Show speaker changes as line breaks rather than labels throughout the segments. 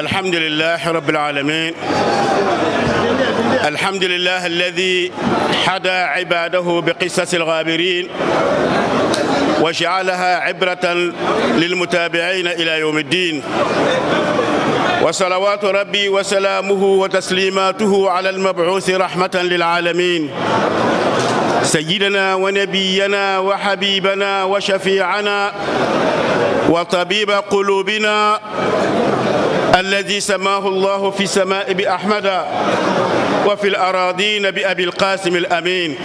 الحمد لله رب العالمين. الحمد لله الذي حدى عباده بقصص الغابرين وجعلها عبرة للمتابعين إلى يوم الدين. وصلوات ربي وسلامه وتسليماته على المبعوث رحمة للعالمين سيدنا ونبينا وحبيبنا وشفيعنا وطبيب قلوبنا الذي سماه الله في السماء بأحمد وفي الأراضين بأبي القاسم الأمين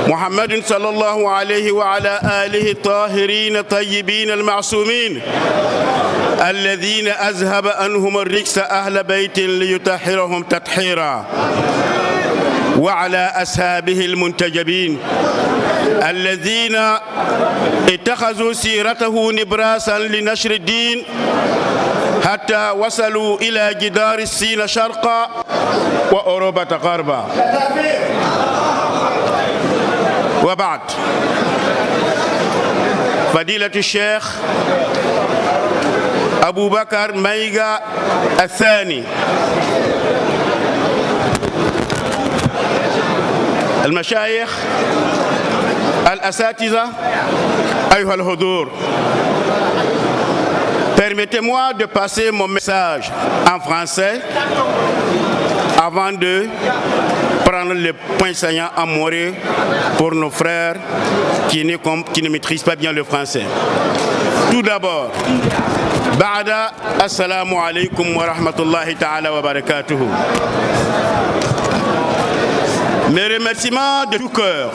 محمد صلى الله عليه وعلى آله الطاهرين الطيبين المعصومين الذين أذهب عنهم الرجس أهل بيت ليطهرهم تطهيرا، وعلى أصحابه المنتجبين الذين اتخذوا سيرته نبراسا لنشر الدين حتى وصلوا إلى جدار الصين شرقا وأوروبا غربا. وبعد، فضيلة الشيخ أبو بكر مايغا الثاني، المشايخ، الأساتذة، أيها الحضور. Permettez-moi de passer mon message en français avant de prendre les points saillants en morée pour nos frères qui ne maîtrisent pas bien le français. Tout d'abord, Ba'da, assalamu alaikum wa rahmatullahi ta'ala wa barakatuhu. Mes remerciements de tout cœur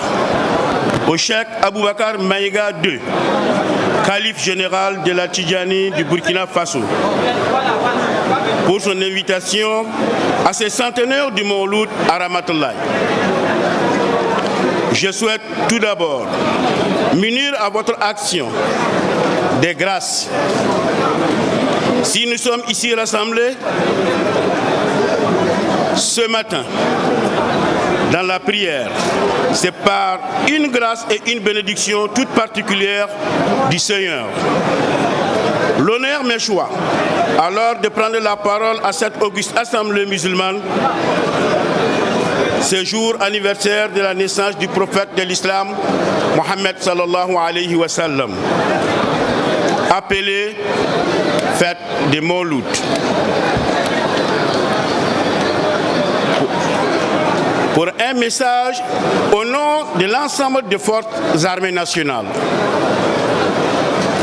au Cheikh Aboubakar Maïga II, calife général de la Tidjani du Burkina Faso, pour son invitation à ce centenaire du Mawlud à Ramatoulaye. Je souhaite tout d'abord m'unir à votre action des grâces. Si nous sommes ici rassemblés ce matin dans la prière, c'est par une grâce et une bénédiction toute particulière du Seigneur. L'honneur m'échoit alors de prendre la parole à cette auguste assemblée musulmane, ce jour anniversaire de la naissance du prophète de l'islam, Mohammed sallallahu alayhi wa sallam, appelé fête des Mawlud. Pour un message au nom de l'ensemble des forces armées nationales.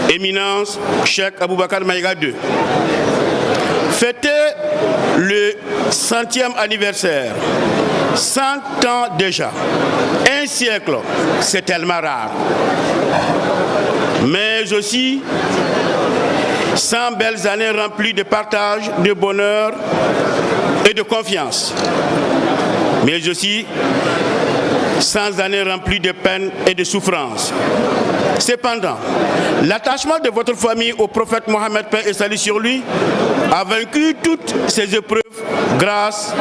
Éminence Cheikh Aboubakar Maïga II. Fêter le 100e anniversaire, 100 ans déjà, un siècle, c'est tellement rare. Mais aussi 100 belles années remplies de partage, de bonheur et de confiance. Mais aussi 100 années remplies de peine et de souffrance. Cependant, l'attachement de votre famille au prophète Mohammed, paix et salut sur lui, a vaincu toutes ces épreuves grâce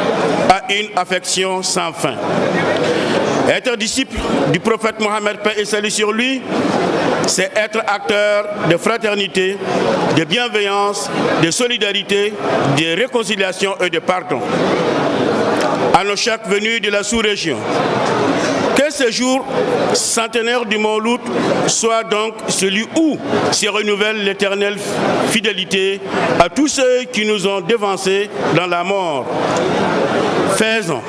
à une affection sans fin. Être disciple du prophète Mohammed, paix et salut sur lui, c'est être acteur de fraternité, de bienveillance, de solidarité, de réconciliation et de pardon. À nos chefs venus de la sous-région, que ce jour centenaire du Mawlud soit donc celui où se renouvelle l'éternelle fidélité à tous ceux qui nous ont devancés dans la mort. Faisons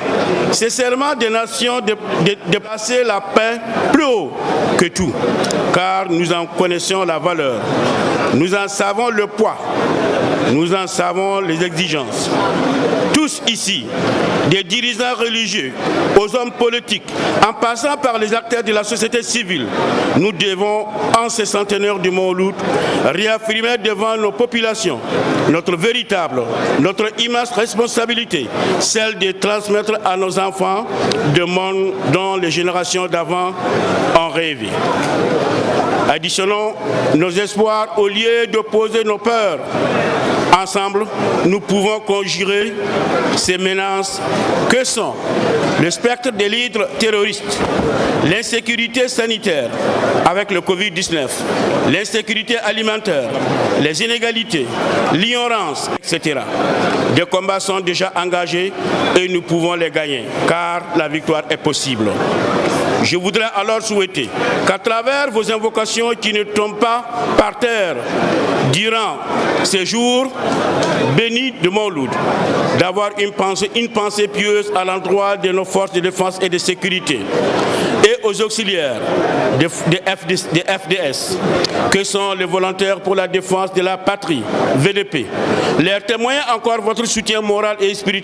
ce serment des nations de passer la paix plus haut que tout, car nous en connaissons la valeur, nous en savons le poids, nous en savons les exigences. Tous ici, des dirigeants religieux aux hommes politiques, en passant par les acteurs de la société civile, nous devons, en ce centenaire du Mawlud, réaffirmer devant nos populations notre immense responsabilité, celle de transmettre à nos enfants de monde dont les générations d'avant ont rêvé. Additionnons nos espoirs au lieu d'opposer nos peurs. Ensemble, nous pouvons conjurer ces menaces que sont le spectre de l'hydre terroriste, l'insécurité sanitaire avec le Covid-19, l'insécurité alimentaire, les inégalités, l'ignorance, etc. Des combats sont déjà engagés et nous pouvons les gagner, car la victoire est possible. Je voudrais alors souhaiter qu'à travers vos invocations qui ne tombent pas par terre durant ces jours bénis de Mawlud, d'avoir une pensée pieuse à l'endroit de nos forces de défense et de sécurité et aux auxiliaires des FDS, que sont les volontaires pour la défense de la patrie, VDP. Leur témoigner encore votre soutien moral et spirituel